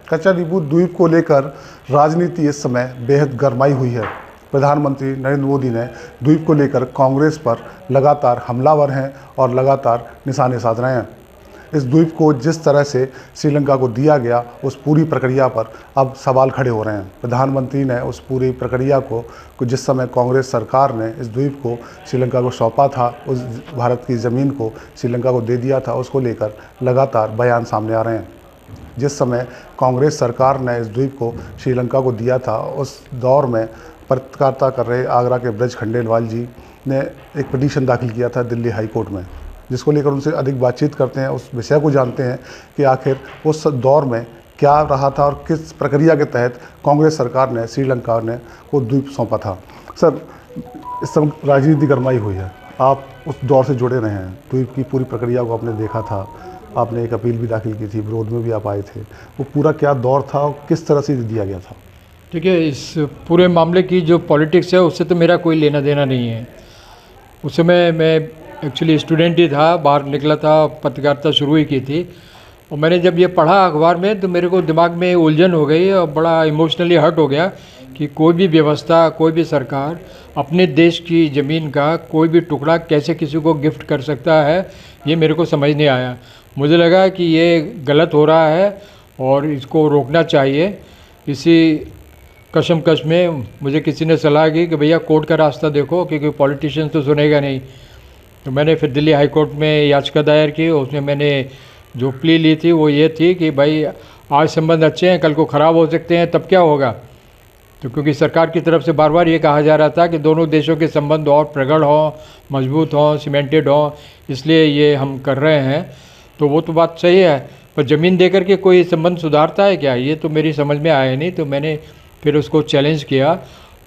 कच्चादीपू द्वीप को लेकर राजनीति इस समय बेहद गरमाई हुई है। प्रधानमंत्री नरेंद्र मोदी ने द्वीप को लेकर कांग्रेस पर लगातार हमलावर हैं और लगातार निशाने साध रहे हैं। इस द्वीप को जिस तरह से श्रीलंका को दिया गया, उस पूरी प्रक्रिया पर अब सवाल खड़े हो रहे हैं। प्रधानमंत्री ने उस पूरी प्रक्रिया को जिस समय कांग्रेस सरकार ने इस द्वीप को श्रीलंका को सौंपा था, उस भारत की ज़मीन को श्रीलंका को दे दिया था, उसको लेकर लगातार बयान सामने आ रहे हैं। जिस समय कांग्रेस सरकार ने इस द्वीप को श्रीलंका को दिया था, उस दौर में पत्रकारिता कर रहे आगरा के ब्रज खंडेलवाल जी ने एक पिटीशन दाखिल किया था दिल्ली हाई कोर्ट में, जिसको लेकर उनसे अधिक बातचीत करते हैं, उस विषय को जानते हैं कि आखिर उस दौर में क्या रहा था और किस प्रक्रिया के तहत कांग्रेस सरकार ने श्रीलंका ने को द्वीप सौंपा था। सर, इस समय राजनीति गरमाई हुई है, आप उस दौर से जुड़े रहे हैं, द्वीप की पूरी प्रक्रिया को आपने देखा था, आपने एक अपील भी दाखिल की थी, विरोध में भी आप आए थे, वो पूरा क्या दौर था और किस तरह से दिया गया था? देखिए, इस पूरे मामले की जो पॉलिटिक्स है उससे तो मेरा कोई लेना देना नहीं है। उस समय मैं एक्चुअली स्टूडेंट ही था, बाहर निकला था, पत्रकारिता शुरू ही की थी, और मैंने जब ये पढ़ा अखबार में तो मेरे को दिमाग में उलझन हो गई और बड़ा इमोशनली हर्ट हो गया कि कोई भी व्यवस्था, कोई भी सरकार अपने देश की ज़मीन का कोई भी टुकड़ा कैसे किसी को गिफ्ट कर सकता है, ये मेरे को समझ नहीं आया। मुझे लगा कि ये गलत हो रहा है और इसको रोकना चाहिए। इसी कशमकश में मुझे किसी ने सलाह की कि भैया कोर्ट का रास्ता देखो, क्योंकि पॉलिटिशियन तो सुनेगा नहीं। तो मैंने फिर दिल्ली हाई कोर्ट में याचिका दायर की। उसमें मैंने जो प्ली ली थी वो ये थी कि भाई आज संबंध अच्छे हैं, कल को ख़राब हो सकते हैं, तब क्या होगा। तो क्योंकि सरकार की तरफ से बार बार ये कहा जा रहा था कि दोनों देशों के संबंध और प्रगाढ़ हों, मजबूत हों, सीमेंटेड हों, इसलिए ये हम कर रहे हैं। तो वो तो बात सही है, पर ज़मीन दे करके कोई संबंध सुधारता है क्या, ये तो मेरी समझ में आया नहीं। तो मैंने फिर उसको चैलेंज किया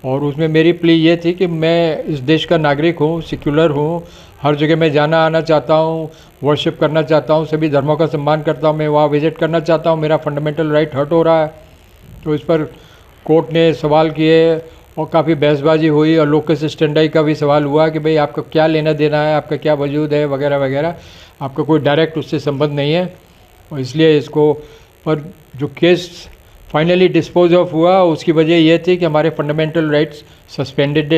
और उसमें मेरी प्ली ये थी कि मैं इस देश का नागरिक हूँ, सेक्युलर हूँ, हर जगह मैं जाना आना चाहता हूँ, वर्शिप करना चाहता हूँ, सभी धर्मों का सम्मान करता हूँ, मैं वहाँ विज़िट करना चाहता हूँ, मेरा फंडामेंटल राइट हर्ट हो रहा है। तो इस पर कोर्ट ने सवाल किए और काफ़ी बहसबाजी हुई और लोकस स्टैंडाई का भी सवाल हुआ कि भाई आपका क्या लेना देना है, आपका क्या वजूद है, वगैरह वगैरह, आपका कोई डायरेक्ट उससे संबंध नहीं है। और इसलिए इसको पर जो केस फाइनली डिस्पोज ऑफ हुआ उसकी वजह ये थी कि हमारे फंडामेंटल राइट्स सस्पेंडेड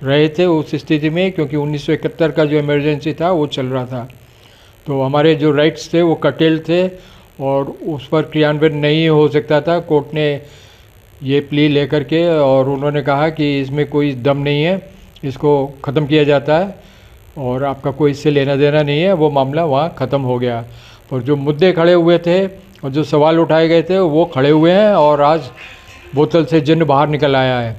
रहे थे उस स्थिति में, क्योंकि 1971 का जो इमरजेंसी था वो चल रहा था। तो हमारे जो राइट्स थे वो कटेल थे और उस पर क्रियान्वयन नहीं हो सकता था। कोर्ट ने ये प्ली लेकर के और उन्होंने कहा कि इसमें कोई दम नहीं है, इसको ख़त्म किया जाता है और आपका कोई इससे लेना देना नहीं है। वो मामला वहाँ ख़त्म हो गया। और जो मुद्दे खड़े हुए थे और जो सवाल उठाए गए थे वो खड़े हुए हैं और आज बोतल से जिन्न बाहर निकल आया है।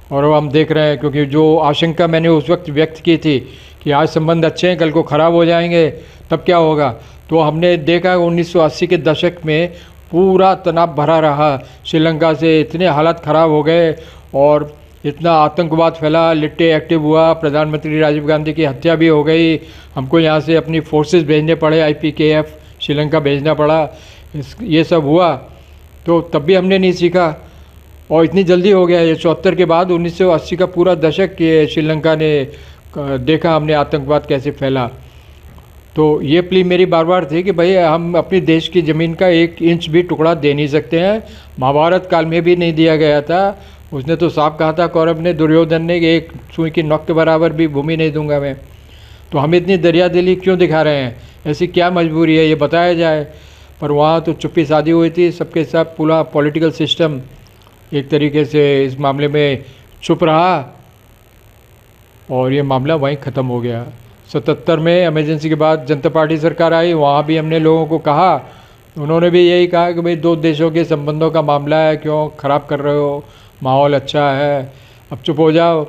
और अब हम देख रहे हैं, क्योंकि जो आशंका मैंने उस वक्त व्यक्त की थी कि आज संबंध अच्छे हैं, कल को ख़राब हो जाएंगे, तब क्या होगा, तो हमने देखा 1980 के दशक में पूरा तनाव भरा रहा। श्रीलंका से इतने हालात ख़राब हो गए और इतना आतंकवाद फैला, लिट्टे एक्टिव हुआ, प्रधानमंत्री राजीव गांधी की हत्या भी हो गई, हमको यहाँ से अपनी फोर्सेस भेजने पड़े, IPKF श्रीलंका भेजना पड़ा, ये सब हुआ। तो तब भी हमने नहीं सीखा और इतनी जल्दी हो गया। ये 74 के बाद 1980 का पूरा दशक ये श्रीलंका ने देखा हमने आतंकवाद कैसे फैला। तो ये प्ली मेरी बार बार थी कि भाई हम अपनी देश की ज़मीन का 1 इंच भी टुकड़ा दे नहीं सकते हैं। महाभारत काल में भी नहीं दिया गया था। उसने तो साफ कहा था कौरव ने, दुर्योधन ने, कि 1 सुई की नोक के बराबर भी भूमि नहीं दूंगा मैं। तो हम इतनी दरियादिली क्यों दिखा रहे हैं, ऐसी क्या मजबूरी है, ये बताया जाए। पर वहाँ तो चुप्पी साधी हुई थी, सबके साथ पूरा पॉलिटिकल सिस्टम एक तरीके से इस मामले में चुप रहा और ये मामला वहीं ख़त्म हो गया। 77 में इमरजेंसी के बाद जनता पार्टी सरकार आई, वहाँ भी हमने लोगों को कहा, उन्होंने भी यही कहा कि भाई 2 देशों के संबंधों का मामला है, क्यों ख़राब कर रहे हो, माहौल अच्छा है, अब चुप हो जाओ।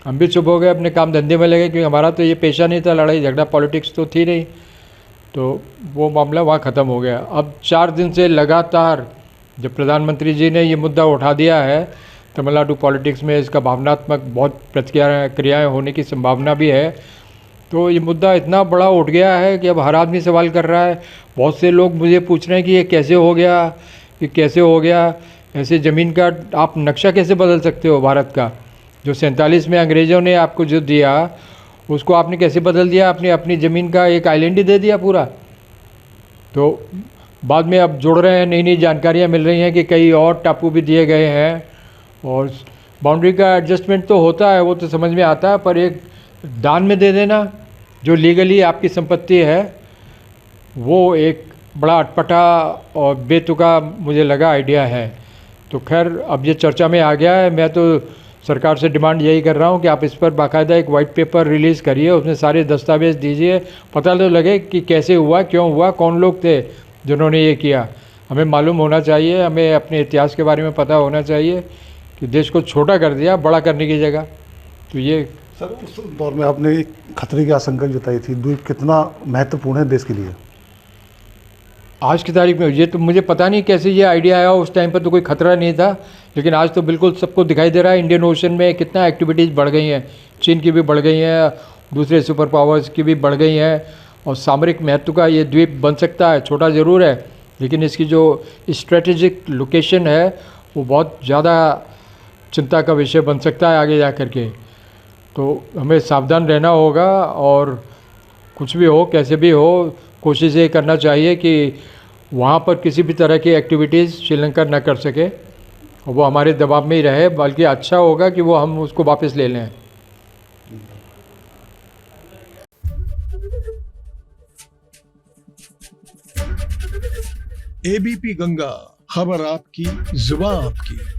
हम भी चुप हो गए, अपने काम धंधे में लगे, क्योंकि हमारा तो ये पेशा नहीं था, लड़ाई झगड़ा पॉलिटिक्स तो थी नहीं। तो वो मामला वहाँ ख़त्म हो गया। अब 4 दिन से लगातार जब प्रधानमंत्री जी ने ये मुद्दा उठा दिया है, तमिलनाडु पॉलिटिक्स में इसका भावनात्मक बहुत प्रतिक्रियाएँ होने की संभावना भी है। तो ये मुद्दा इतना बड़ा उठ गया है कि अब हर आदमी सवाल कर रहा है। बहुत से लोग मुझे पूछ रहे हैं कि ये कैसे हो गया, ये कैसे हो गया, ऐसे ज़मीन का आप नक्शा कैसे बदल सकते हो भारत का, जो 47 में अंग्रेज़ों ने आपको जो दिया उसको आपने कैसे बदल दिया, आपने अपनी ज़मीन का एक आइलैंड ही दे दिया पूरा। तो बाद में अब जुड़ रहे हैं, नई नई जानकारियाँ मिल रही हैं कि कई और टापू भी दिए गए हैं। और बाउंड्री का एडजस्टमेंट तो होता है, वो तो समझ में आता है, पर एक दान में दे देना जो लीगली आपकी संपत्ति है, वो एक बड़ा अटपटा और बेतुका मुझे लगा आइडिया है। तो खैर अब ये चर्चा में आ गया है। मैं तो सरकार से डिमांड यही कर रहा हूँ कि आप इस पर बाकायदा एक वाइट पेपर रिलीज़ करिए, उसमें सारे दस्तावेज दीजिए, पता तो लगे कि कैसे हुआ, क्यों हुआ, कौन लोग थे जिन्होंने ये किया। हमें मालूम होना चाहिए, हमें अपने इतिहास के बारे में पता होना चाहिए कि देश को छोटा कर दिया बड़ा करने की जगह। तो ये सर, उस दौर में आपने एक खतरे की आशंका जताई थी, द्वीप कितना महत्वपूर्ण है देश के लिए? आज की तारीख में ये तो मुझे पता नहीं कैसे ये आइडिया आया, उस टाइम पर तो कोई खतरा नहीं था, लेकिन आज तो बिल्कुल सबको दिखाई दे रहा है इंडियन ओशन में कितना एक्टिविटीज़ बढ़ गई हैं। चीन की भी बढ़ गई हैं, दूसरे सुपर पावर्स की भी बढ़ गई हैं, और सामरिक महत्व का ये द्वीप बन सकता है। छोटा ज़रूर है, लेकिन इसकी जो स्ट्रेटेजिक लोकेशन है वो बहुत ज़्यादा चिंता का विषय बन सकता है आगे जा कर के। तो हमें सावधान रहना होगा, और कुछ भी हो कैसे भी हो, कोशिश ये करना चाहिए कि वहाँ पर किसी भी तरह की एक्टिविटीज़ श्रीलंका न कर सके, और वो हमारे दबाव में ही रहे। बल्कि अच्छा होगा कि वो हम उसको वापस ले लें। एबीपी गंगा, खबर आपकी, जुबान आपकी।